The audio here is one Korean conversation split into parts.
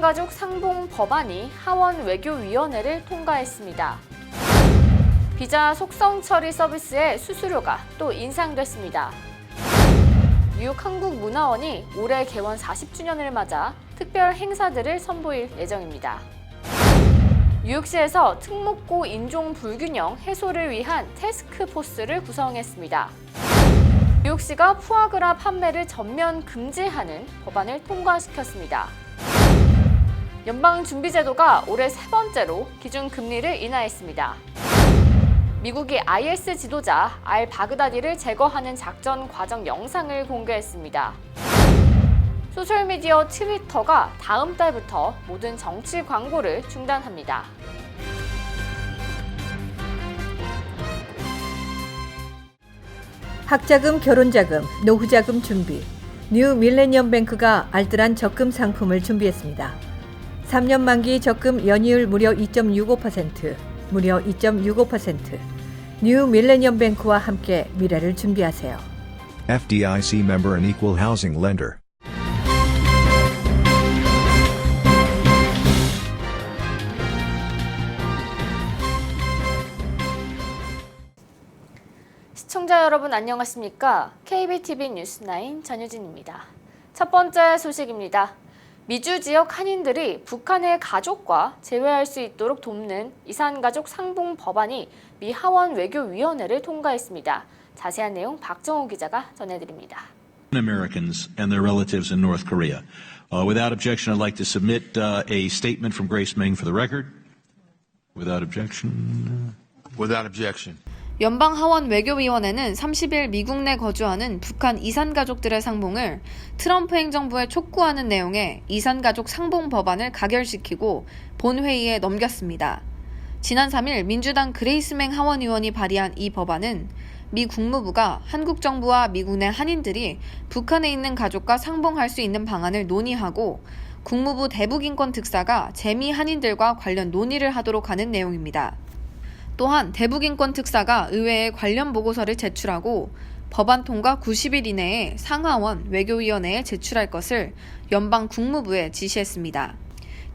이산가족 상봉 법안이 하원 외교위원회를 통과했습니다. 비자 속성 처리 서비스의 수수료가 또 인상됐습니다. 뉴욕 한국문화원이 올해 개원 40주년을 맞아 특별 행사들을 선보일 예정입니다. 뉴욕시에서 특목고 인종 불균형 해소를 위한 태스크포스를 구성했습니다. 뉴욕시가 푸아그라 판매를 전면 금지하는 법안을 통과시켰습니다. 연방준비제도가 올해 세 번째로 기준금리를 인하했습니다. 미국이 IS 지도자 알-바그다디를 제거하는 작전 과정 영상을 공개했습니다. 소셜미디어 트위터가 다음 달부터 모든 정치 광고를 중단합니다. 학자금, 결혼자금, 노후자금 준비. 뉴 밀레니엄 뱅크가 알뜰한 적금 상품을 준비했습니다. 3년 만기 적금 연이율 무려 2.65%, 무려 2.65%. 뉴 밀레니엄 뱅크와 함께 미래를 준비하세요. FDIC member and equal housing lender. 시청자 여러분 안녕하십니까? KBTV 뉴스9 전유진입니다. 첫 번째 소식입니다. 미주 지역 한인들이 북한의 가족과 재회할 수 있도록 돕는 이산가족 상봉 법안이 미 하원 외교위원회를 통과했습니다. 자세한 내용 박정호 기자가 전해드립니다. Americans and their relatives in North Korea. Without objection, I'd like to submit a statement from Grace Meng for the record. Without objection. Without objection. 연방하원 외교위원회는 30일 미국 내 거주하는 북한 이산가족들의 상봉을 트럼프 행정부에 촉구하는 내용의 이산가족 상봉 법안을 가결시키고 본회의에 넘겼습니다. 지난 3일 민주당 그레이스 맹 하원의원이 발의한 이 법안은 미 국무부가 한국 정부와 미국 내 한인들이 북한에 있는 가족과 상봉할 수 있는 방안을 논의하고 국무부 대북인권 특사가 재미 한인들과 관련 논의를 하도록 하는 내용입니다. 또한 대북인권 특사가 의회에 관련 보고서를 제출하고 법안 통과 90일 이내에 상하원 외교위원회에 제출할 것을 연방 국무부에 지시했습니다.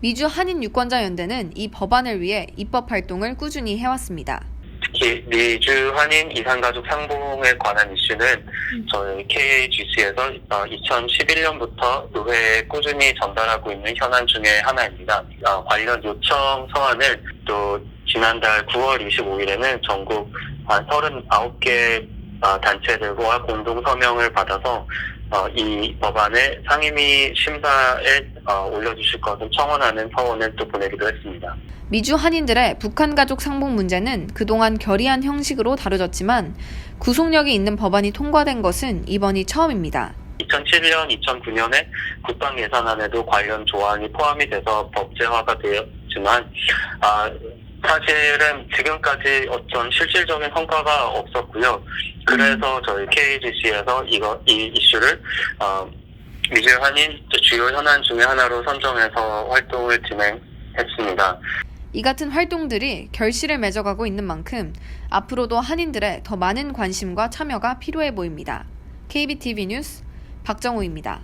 미주 한인 유권자 연대는 이 법안을 위해 입법 활동을 꾸준히 해왔습니다. 특히 미주 한인 이산가족 상봉에 관한 이슈는 저희 KAGC에서 2011년부터 의회에 꾸준히 전달하고 있는 현안 중에 하나입니다. 관련 요청 서한을 또 지난달 9월 25일에는 전국 39개 단체들과 공동 서명을 받아서 이 법안을 상임위 심사에 올려주실 것을 청원하는 서원을 또 보내기도 했습니다. 미주 한인들의 북한 가족 상봉 문제는 그동안 결의안 형식으로 다뤄졌지만 구속력이 있는 법안이 통과된 것은 이번이 처음입니다. 2007년, 2009년에 국방 예산안에도 관련 조항이 포함이 돼서 법제화가 되었지만 사실은 지금까지 어떤 실질적인 성과가 없었고요. 그래서 저희 KGC에서 이 이슈를 미주 한인 주요 현안 중에 하나로 선정해서 활동을 진행했습니다. 이 같은 활동들이 결실을 맺어가고 있는 만큼 앞으로도 한인들의 더 많은 관심과 참여가 필요해 보입니다. KBTV 뉴스 박정우입니다.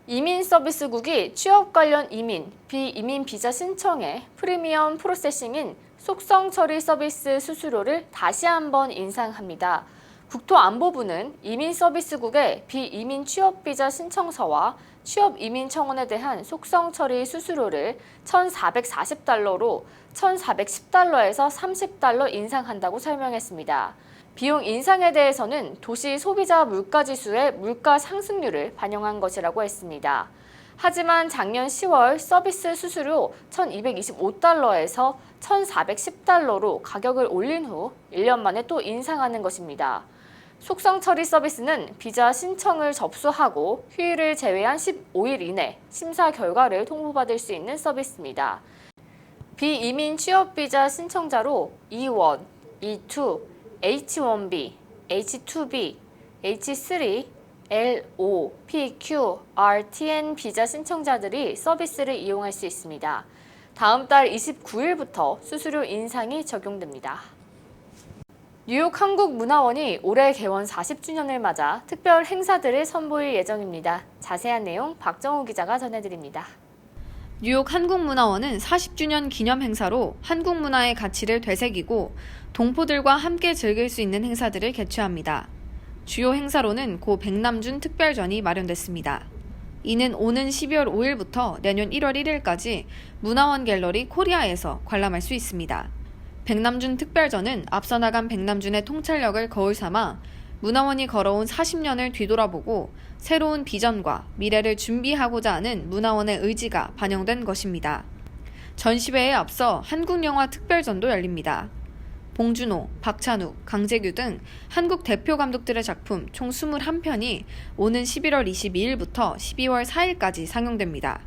이민서비스국이 취업 관련 이민, 비이민 비자 신청의 프리미엄 프로세싱인 속성 처리 서비스 수수료를 다시 한번 인상합니다. 국토안보부는 이민서비스국의 비이민 취업비자 신청서와 취업이민청원에 대한 속성 처리 수수료를 $1,440로 $1,410에서 $30 인상한다고 설명했습니다. 비용 인상에 대해서는 도시 소비자 물가지수의 물가 상승률을 반영한 것이라고 했습니다. 하지만 작년 10월 서비스 수수료 $1,225에서 $1,410로 가격을 올린 후 1년 만에 또 인상하는 것입니다. 속성 처리 서비스는 비자 신청을 접수하고 휴일을 제외한 15일 이내 심사 결과를 통보받을 수 있는 서비스입니다. 비이민 취업비자 신청자로 E1, E2, H1B, H2B, H3, L5, PQ, RTN 비자 신청자들이 서비스를 이용할 수 있습니다. 다음 달 29일부터 수수료 인상이 적용됩니다. 뉴욕 한국문화원이 올해 개원 40주년을 맞아 특별 행사들을 선보일 예정입니다. 자세한 내용 박정우 기자가 전해드립니다. 뉴욕 한국문화원은 40주년 기념 행사로 한국 문화의 가치를 되새기고 동포들과 함께 즐길 수 있는 행사들을 개최합니다. 주요 행사로는 고 백남준 특별전이 마련됐습니다. 이는 오는 12월 5일부터 내년 1월 1일까지 문화원 갤러리 코리아에서 관람할 수 있습니다. 백남준 특별전은 앞서 나간 백남준의 통찰력을 거울 삼아 문화원이 걸어온 40년을 뒤돌아보고 새로운 비전과 미래를 준비하고자 하는 문화원의 의지가 반영된 것입니다. 전시회에 앞서 한국영화 특별전도 열립니다. 봉준호, 박찬욱, 강재규 등 한국 대표 감독들의 작품 총 21편이 오는 11월 22일부터 12월 4일까지 상영됩니다.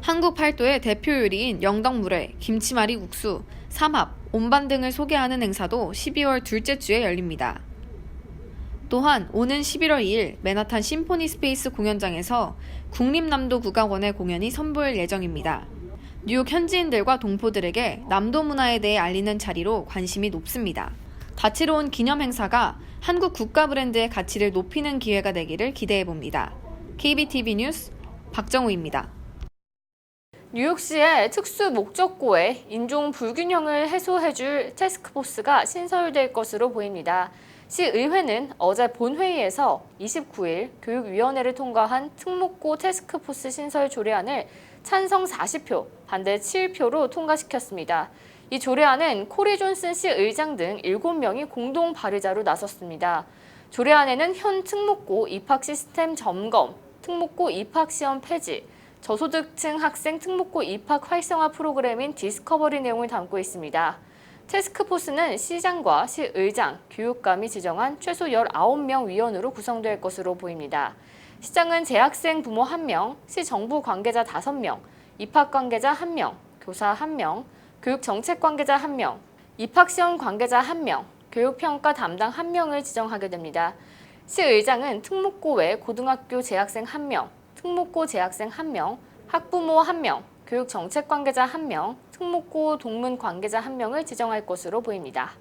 한국 팔도의 대표 요리인 영덕물회, 김치말이 국수, 삼합, 온반 등을 소개하는 행사도 12월 둘째 주에 열립니다. 또한 오는 11월 2일 맨하탄 심포니 스페이스 공연장에서 국립남도 국악원의 공연이 선보일 예정입니다. 뉴욕 현지인들과 동포들에게 남도 문화에 대해 알리는 자리로 관심이 높습니다. 다채로운 기념 행사가 한국 국가 브랜드의 가치를 높이는 기회가 되기를 기대해봅니다. KBTV 뉴스 박정우입니다. 뉴욕시의 특수 목적고에 인종 불균형을 해소해줄 태스크포스가 신설될 것으로 보입니다. 시의회는 어제 본회의에서 29일 교육위원회를 통과한 특목고 태스크포스 신설 조례안을 찬성 40표, 반대 7표로 통과시켰습니다. 이 조례안은 코리 존슨 시 의장 등 7명이 공동 발의자로 나섰습니다. 조례안에는 현 특목고 입학 시스템 점검, 특목고 입학 시험 폐지, 저소득층 학생 특목고 입학 활성화 프로그램인 디스커버리 내용을 담고 있습니다. 태스크포스는 시장과 시의장, 교육감이 지정한 최소 19명 위원으로 구성될 것으로 보입니다. 시장은 재학생 부모 1명, 시정부 관계자 5명, 입학 관계자 1명, 교사 1명, 교육정책 관계자 1명, 입학시험 관계자 1명, 교육평가 담당 1명을 지정하게 됩니다. 시의장은 특목고 외 고등학교 재학생 1명, 특목고 재학생 1명, 학부모 1명, 교육정책 관계자 1명, 특목고 동문 관계자 1명을 지정할 것으로 보입니다.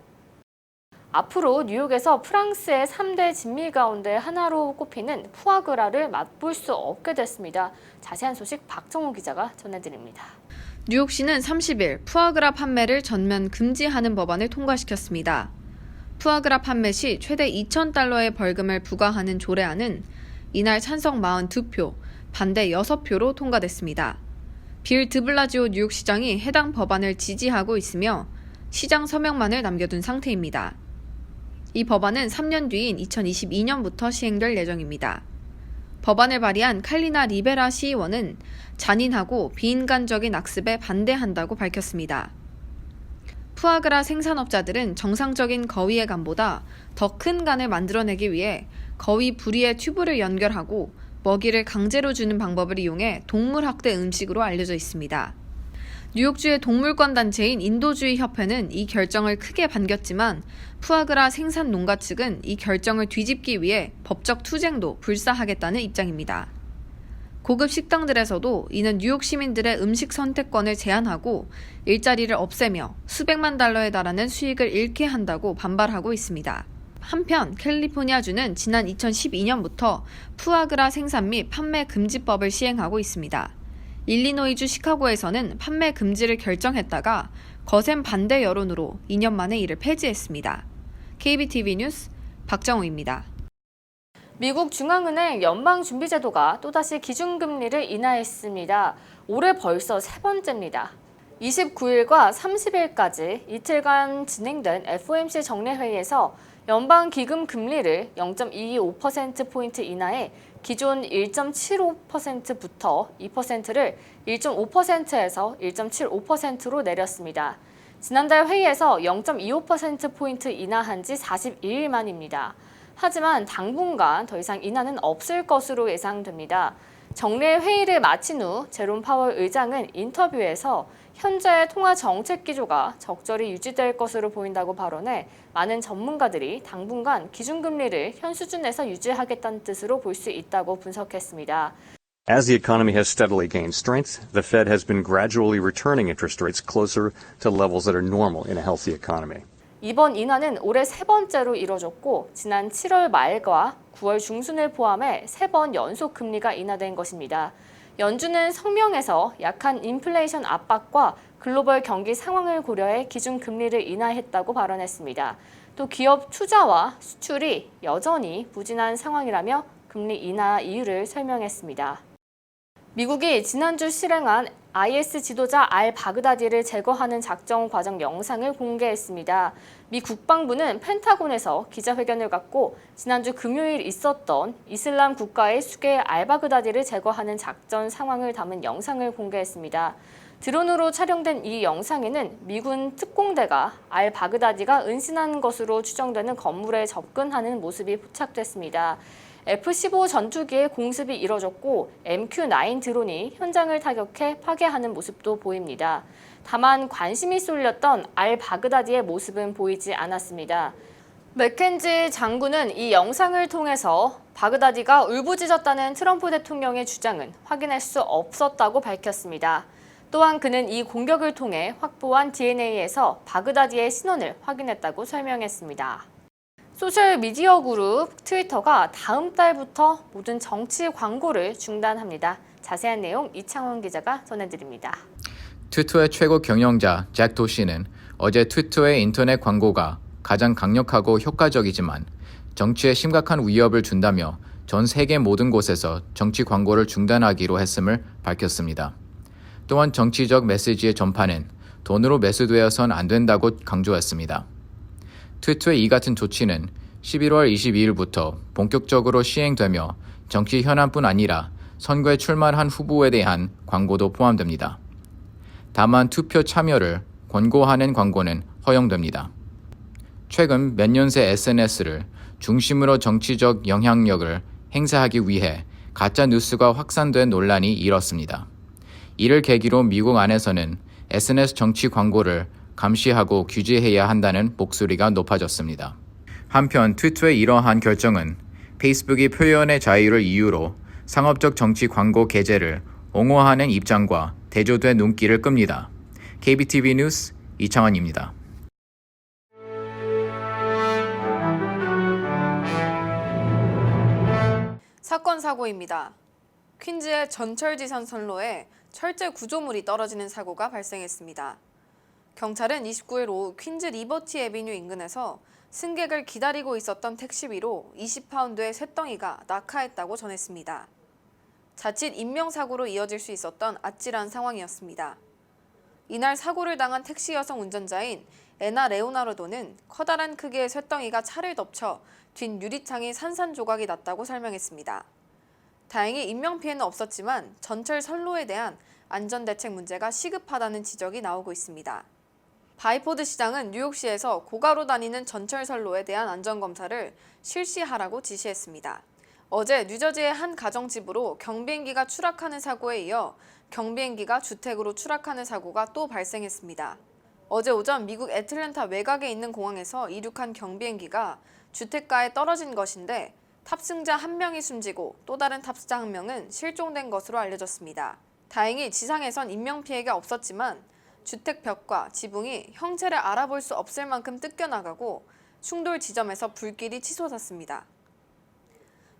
앞으로 뉴욕에서 프랑스의 3대 진미 가운데 하나로 꼽히는 푸아그라를 맛볼 수 없게 됐습니다. 자세한 소식 박정우 기자가 전해드립니다. 뉴욕시는 30일 푸아그라 판매를 전면 금지하는 법안을 통과시켰습니다. 푸아그라 판매 시 최대 $2,000의 벌금을 부과하는 조례안은 이날 찬성 42표, 반대 6표로 통과됐습니다. 빌 드블라지오 뉴욕시장이 해당 법안을 지지하고 있으며 시장 서명만을 남겨둔 상태입니다. 이 법안은 3년 뒤인 2022년부터 시행될 예정입니다. 법안을 발의한 칼리나 리베라 시의원은 잔인하고 비인간적인 악습에 반대한다고 밝혔습니다. 푸아그라 생산업자들은 정상적인 거위의 간보다 더 큰 간을 만들어내기 위해 거위 부리에 튜브를 연결하고 먹이를 강제로 주는 방법을 이용해 동물학대 음식으로 알려져 있습니다. 뉴욕주의 동물권 단체인 인도주의 협회는 이 결정을 크게 반겼지만 푸아그라 생산 농가 측은 이 결정을 뒤집기 위해 법적 투쟁도 불사하겠다는 입장입니다. 고급 식당들에서도 이는 뉴욕 시민들의 음식 선택권을 제한하고 일자리를 없애며 수백만 달러에 달하는 수익을 잃게 한다고 반발하고 있습니다. 한편 캘리포니아주는 지난 2012년부터 푸아그라 생산 및 판매 금지법을 시행하고 있습니다. 일리노이주 시카고에서는 판매 금지를 결정했다가 거센 반대 여론으로 2년 만에 이를 폐지했습니다. KBTV 뉴스 박정우입니다. 미국 중앙은행 연방준비제도가 또다시 기준금리를 인하했습니다. 올해 벌써 세 번째입니다. 29일과 30일까지 이틀간 진행된 FOMC 정례회의에서 연방기금 금리를 0.225%포인트 인하해 기존 1.75%부터 2%를 1.5%에서 1.75%로 내렸습니다. 지난달 회의에서 0.25%포인트 인하한 지 42일 만입니다. 하지만 당분간 더 이상 인하는 없을 것으로 예상됩니다. 정례 회의를 마친 후 제롬 파월 의장은 인터뷰에서 현재 통화 정책 기조가 적절히 유지될 것으로 보인다고 발언해 많은 전문가들이 당분간 기준금리를 현 수준에서 유지하겠다는 뜻으로 볼 수 있다고 분석했습니다. As the economy has steadily gained strength, the Fed has been gradually returning interest rates closer to levels that are normal in a healthy economy. 이번 인하는 올해 세 번째로 이뤄졌고 지난 7월 말과 9월 중순을 포함해 3번 연속 금리가 인하된 것입니다. 연준은 성명에서 약한 인플레이션 압박과 글로벌 경기 상황을 고려해 기준금리를 인하했다고 발언했습니다. 또 기업 투자와 수출이 여전히 부진한 상황이라며 금리 인하 이유를 설명했습니다. 미국이 지난주 실행한 IS 지도자 알-바그다디를 제거하는 작전 과정 영상을 공개했습니다. 미 국방부는 펜타곤에서 기자회견을 갖고 지난주 금요일 있었던 이슬람 국가의 수계 알-바그다디를 제거하는 작전 상황을 담은 영상을 공개했습니다. 드론으로 촬영된 이 영상에는 미군 특공대가 알-바그다디가 은신한 것으로 추정되는 건물에 접근하는 모습이 포착됐습니다. F-15 전투기의 공습이 이뤄졌고 MQ-9 드론이 현장을 타격해 파괴하는 모습도 보입니다. 다만 관심이 쏠렸던 알-바그다디의 모습은 보이지 않았습니다. 맥켄지 장군은 이 영상을 통해서 바그다디가 울부짖었다는 트럼프 대통령의 주장은 확인할 수 없었다고 밝혔습니다. 또한 그는 이 공격을 통해 확보한 DNA에서 바그다디의 신원을 확인했다고 설명했습니다. 소셜미디어 그룹 트위터가 다음 달부터 모든 정치 광고를 중단합니다. 자세한 내용 이창원 기자가 전해드립니다. 트위터의 최고 경영자 잭 도시는 어제 트위터의 인터넷 광고가 가장 강력하고 효과적이지만 정치에 심각한 위협을 준다며 전 세계 모든 곳에서 정치 광고를 중단하기로 했음을 밝혔습니다. 또한 정치적 메시지의 전파는 돈으로 매수되어선 안 된다고 강조했습니다. 트위터의 이 같은 조치는 11월 22일부터 본격적으로 시행되며 정치 현안뿐 아니라 선거에 출마한 후보에 대한 광고도 포함됩니다. 다만 투표 참여를 권고하는 광고는 허용됩니다. 최근 몇 년 새 SNS를 중심으로 정치적 영향력을 행사하기 위해 가짜 뉴스가 확산된 논란이 일었습니다. 이를 계기로 미국 안에서는 SNS 정치 광고를 감시하고 규제해야 한다는 목소리가 높아졌습니다. 한편 트위터의 이러한 결정은 페이스북이 표현의 자유를 이유로 상업적 정치 광고 게재를 옹호하는 입장과 대조된 눈길을 끕니다. KBTV 뉴스 이창환입니다. 사건 사고입니다. 퀸즈의 전철지선 선로에 철제 구조물이 떨어지는 사고가 발생했습니다. 경찰은 29일 오후 퀸즈 리버티 애비뉴 인근에서 승객을 기다리고 있었던 택시 위로 20파운드의 쇳덩이가 낙하했다고 전했습니다. 자칫 인명사고로 이어질 수 있었던 아찔한 상황이었습니다. 이날 사고를 당한 택시 여성 운전자인 에나 레오나르도는 커다란 크기의 쇳덩이가 차를 덮쳐 뒷 유리창이 산산조각이 났다고 설명했습니다. 다행히 인명피해는 없었지만 전철 선로에 대한 안전대책 문제가 시급하다는 지적이 나오고 있습니다. 바이포드 시장은 뉴욕시에서 고가로 다니는 전철 선로에 대한 안전검사를 실시하라고 지시했습니다. 어제 뉴저지의 한 가정집으로 경비행기가 추락하는 사고에 이어 경비행기가 주택으로 추락하는 사고가 또 발생했습니다. 어제 오전 미국 애틀랜타 외곽에 있는 공항에서 이륙한 경비행기가 주택가에 떨어진 것인데 탑승자 1명이 숨지고 또 다른 탑승자 1명은 실종된 것으로 알려졌습니다. 다행히 지상에선 인명피해가 없었지만 주택 벽과 지붕이 형체를 알아볼 수 없을 만큼 뜯겨나가고 충돌 지점에서 불길이 치솟았습니다.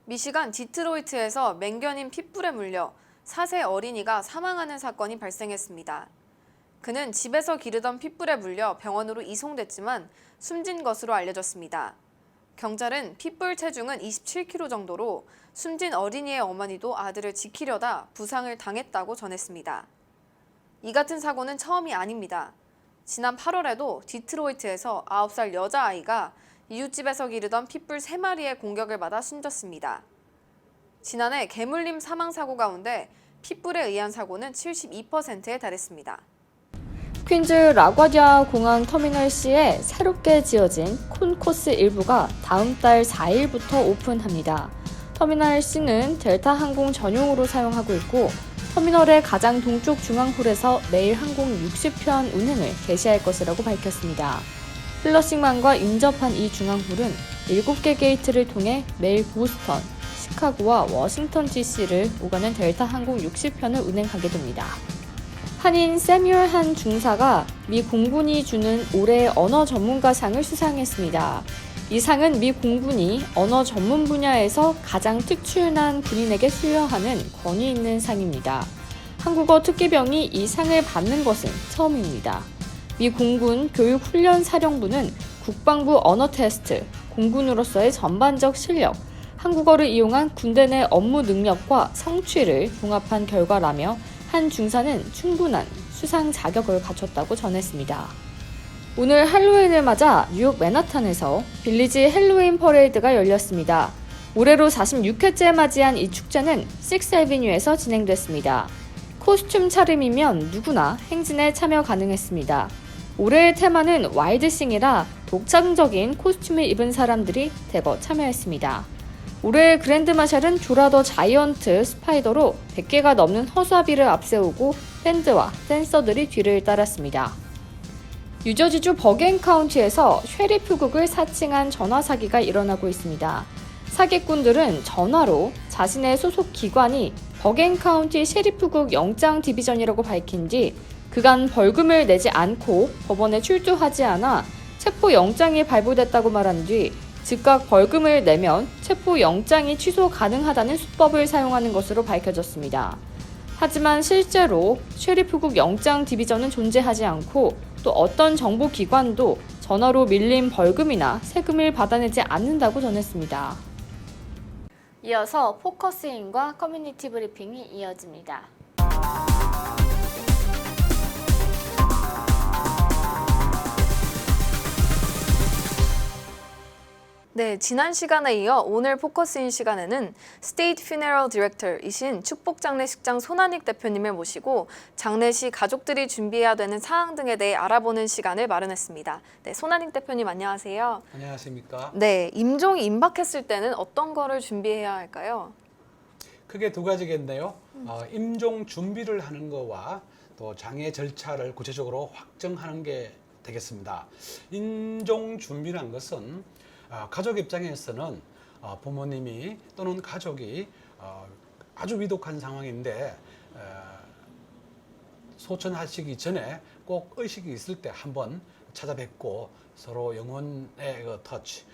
미시간 디트로이트에서 맹견인 핏불에 물려 4세 어린이가 사망하는 사건이 발생했습니다. 그는 집에서 기르던 핏불에 물려 병원으로 이송됐지만 숨진 것으로 알려졌습니다. 경찰은 핏불 체중은 27kg 정도로 숨진 어린이의 어머니도 아들을 지키려다 부상을 당했다고 전했습니다. 이 같은 사고는 처음이 아닙니다. 지난 8월에도 디트로이트에서 9살 여자아이가 이웃집에서 기르던 핏불 3마리의 공격을 받아 숨졌습니다. 지난해 개물림 사망사고 가운데 핏불에 의한 사고는 72%에 달했습니다. 퀸즈 라과디아 공항 터미널 C에 새롭게 지어진 콘코스 일부가 다음 달 4일부터 오픈합니다. 터미널 C는 델타 항공 전용으로 사용하고 있고 터미널의 가장 동쪽 중앙홀에서 매일 항공 60편 운행을 개시할 것이라고 밝혔습니다. 플러싱만과 인접한 이 중앙홀은 7개 게이트를 통해 매일 보스턴, 시카고와 워싱턴 DC를 오가는 델타 항공 60편을 운행하게 됩니다. 한인 세뮤얼 한 중사가 미 공군이 주는 올해의 언어 전문가상을 수상했습니다. 이 상은 미 공군이 언어 전문 분야에서 가장 특출난 군인에게 수여하는 권위 있는 상입니다. 한국어 특기병이 이 상을 받는 것은 처음입니다. 미 공군 교육훈련사령부는 국방부 언어 테스트, 공군으로서의 전반적 실력, 한국어를 이용한 군대 내 업무 능력과 성취를 종합한 결과라며 한 중사는 충분한 수상 자격을 갖췄다고 전했습니다. 오늘 할로윈을 맞아 뉴욕 맨하탄에서 빌리지 헬로윈 퍼레이드가 열렸습니다. 올해로 46회째 맞이한 이 축제는 6th 애비뉴에서 진행됐습니다. 코스튬 차림이면 누구나 행진에 참여 가능했습니다. 올해의 테마는 와일드싱이라 독창적인 코스튬을 입은 사람들이 대거 참여했습니다. 올해의 그랜드 마샬은 조라 더 자이언트 스파이더로 100개가 넘는 허수아비를 앞세우고 밴드와 댄서들이 뒤를 따랐습니다. 뉴저지주 버겐 카운티에서 쉐리프국을 사칭한 전화 사기가 일어나고 있습니다. 사기꾼들은 전화로 자신의 소속 기관이 버겐 카운티 쉐리프국 영장 디비전이라고 밝힌 뒤 그간 벌금을 내지 않고 법원에 출두하지 않아 체포 영장이 발부됐다고 말한 뒤 즉각 벌금을 내면 체포 영장이 취소 가능하다는 수법을 사용하는 것으로 밝혀졌습니다. 하지만 실제로 쉐리프국 영장 디비전은 존재하지 않고 또 어떤 정보기관도 전화로 밀린 벌금이나 세금을 받아내지 않는다고 전했습니다. 이어서 포커스인과 커뮤니티 브리핑이 이어집니다. 네, 지난 시간에 이어 오늘 포커스인 시간에는 스테이트 퓨네럴 디렉터이신 축복장례식장 손한익 대표님을 모시고 장례식 가족들이 준비해야 되는 사항 등에 대해 알아보는 시간을 마련했습니다. 네, 손한익 대표님 안녕하세요. 안녕하십니까? 네, 임종이 임박했을 때는 어떤 거를 준비해야 할까요? 크게 두 가지겠네요. 임종 준비를 하는 거와 또 장례 절차를 구체적으로 확정하는 게 되겠습니다. 임종 준비란 것은 가족 입장에서는 부모님이 또는 가족이 아주 위독한 상황인데 소천하시기 전에 꼭 의식이 있을 때 한번 찾아뵙고 서로 영혼의 그 터치,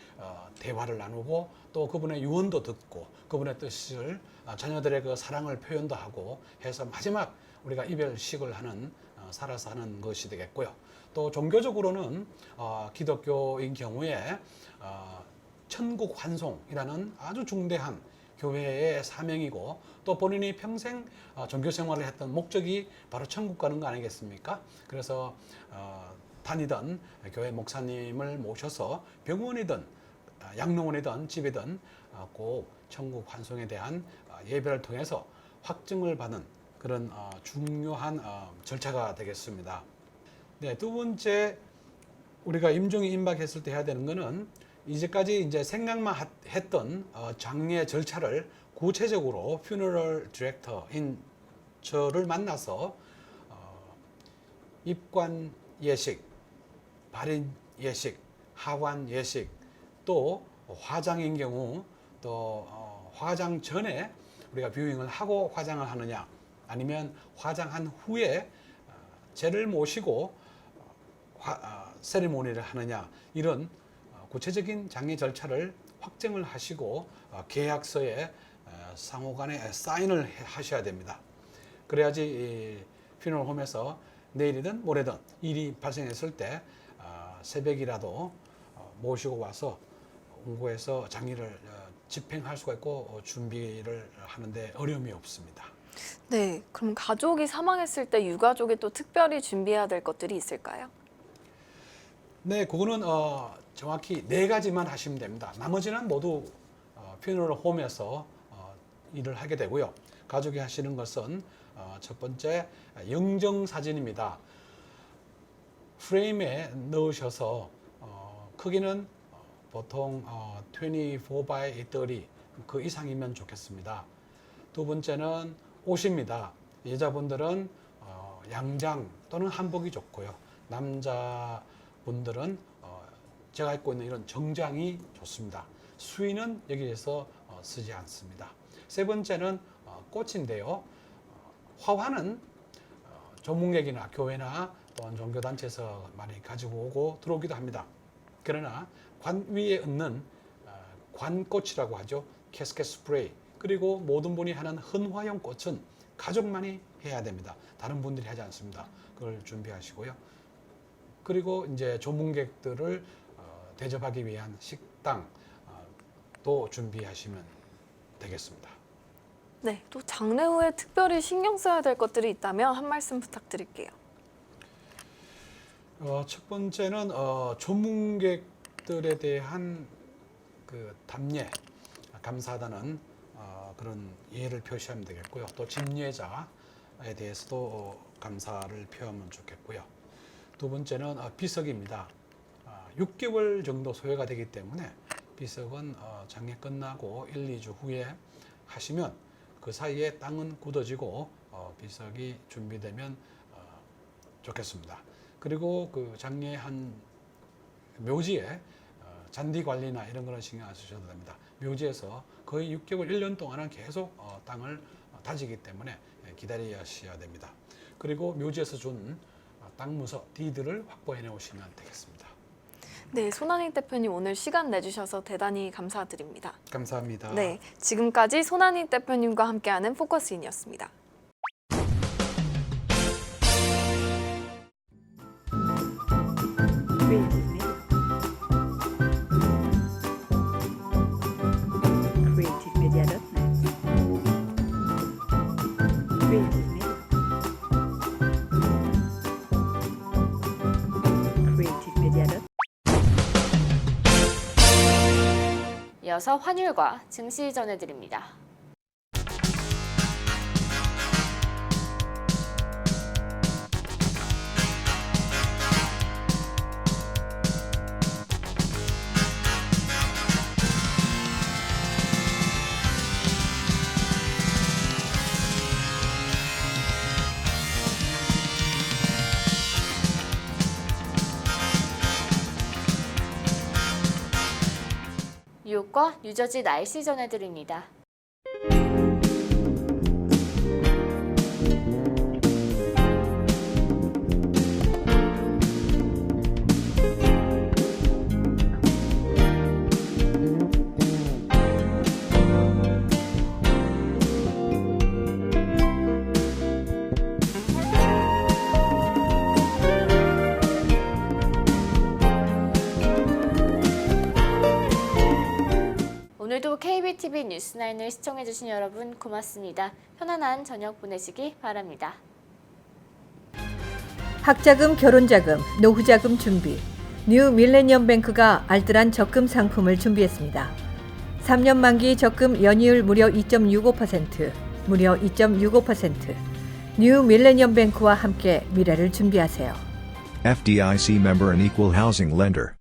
대화를 나누고 또 그분의 유언도 듣고 그분의 뜻을 자녀들의 그 사랑을 표현도 하고 해서 마지막 우리가 이별식을 하는 살아서 하는 것이 되겠고요. 또 종교적으로는 기독교인 경우에 천국 환송이라는 아주 중대한 교회의 사명이고 또 본인이 평생 종교 생활을 했던 목적이 바로 천국 가는 거 아니겠습니까? 그래서 다니던 교회 목사님을 모셔서 병원이든 양로원이든 집이든 꼭 천국 환송에 대한 예배를 통해서 확증을 받는 그런 중요한 절차가 되겠습니다. 네, 두 번째 우리가 임종이 임박했을 때 해야 되는 거는 이제까지 이제 생각만 했던 장례 절차를 구체적으로 퓨너럴 디렉터인 저를 만나서 입관 예식, 발인 예식, 하관 예식, 또 화장인 경우 또 화장 전에 우리가 뷰잉을 하고 화장을 하느냐 아니면 화장한 후에 제를 모시고 세리모니를 하느냐 이런 구체적인 장례 절차를 확정을 하시고 계약서에 상호간에 사인을 하셔야 됩니다. 그래야지 퓨너럴 홈에서 내일이든 모레든 일이 발생했을 때 새벽이라도 모시고 와서 원고해서 장례를 집행할 수가 있고 준비를 하는데 어려움이 없습니다. 네, 그럼 가족이 사망했을 때 유가족이 또 특별히 준비해야 될 것들이 있을까요? 네, 그거는 정확히 4가지만 하시면 됩니다. 나머지는 모두 퓨너럴 홈에서 일을 하게 되고요. 가족이 하시는 것은 첫 번째 영정 사진입니다. 프레임에 넣으셔서 크기는 보통 24 by 30 그 이상이면 좋겠습니다. 두 번째는 옷입니다. 여자분들은 양장 또는 한복이 좋고요. 남자분들은 제가 입고 있는 이런 정장이 좋습니다. 수의는 여기에서 쓰지 않습니다. 세 번째는 꽃인데요. 화환은 조문객이나 교회나 또는 종교단체에서 많이 가지고 오고 들어오기도 합니다. 그러나 관 위에 얹는 관꽃이라고 하죠. 캐스켓 스프레이. 그리고 모든 분이 하는 흔화용 꽃은 가족만이 해야 됩니다. 다른 분들이 하지 않습니다. 그걸 준비하시고요. 그리고 이제 조문객들을 대접하기 위한 식당도 준비하시면 되겠습니다. 네, 또 장례 후에 특별히 신경 써야 될 것들이 있다면 한 말씀 부탁드릴게요. 첫 번째는 조문객들에 대한 그 답례, 감사하다는 그런 이해를 표시하면 되겠고요. 또 집례자에 대해서도 감사를 표하면 좋겠고요. 두 번째는 비석입니다. 6개월 정도 소요가 되기 때문에 비석은 장례 끝나고 1, 2주 후에 하시면 그 사이에 땅은 굳어지고 비석이 준비되면 좋겠습니다. 그리고 그 장례한 묘지에 잔디 관리나 이런 거는 신경 안 쓰셔도 됩니다. 묘지에서 거의 6개월, 1년 동안은 계속 땅을 다지기 때문에 기다리셔야 됩니다. 그리고 묘지에서 준 땅 문서, 디드를 확보해 놓으시면 되겠습니다. 네, 손한익 대표님 오늘 시간 내주셔서 대단히 감사드립니다. 감사합니다. 네, 지금까지 손한익 대표님과 함께하는 포커스인이었습니다. 이어서 환율과 증시 전해드립니다. 뉴욕과 뉴저지 날씨 전해드립니다. 오늘도 KBTV 뉴스9을 시청해주신 여러분 고맙습니다. 편안한 저녁 보내시기 바랍니다. 학자금, 결혼자금, 노후자금 준비. 뉴 밀레니엄 뱅크가 알뜰한 적금 상품을 준비했습니다. 3년 만기 적금 연이율 무려 2.65%, 무려 2.65%. 뉴 밀레니엄 뱅크와 함께 미래를 준비하세요. FDIC member and equal housing lender.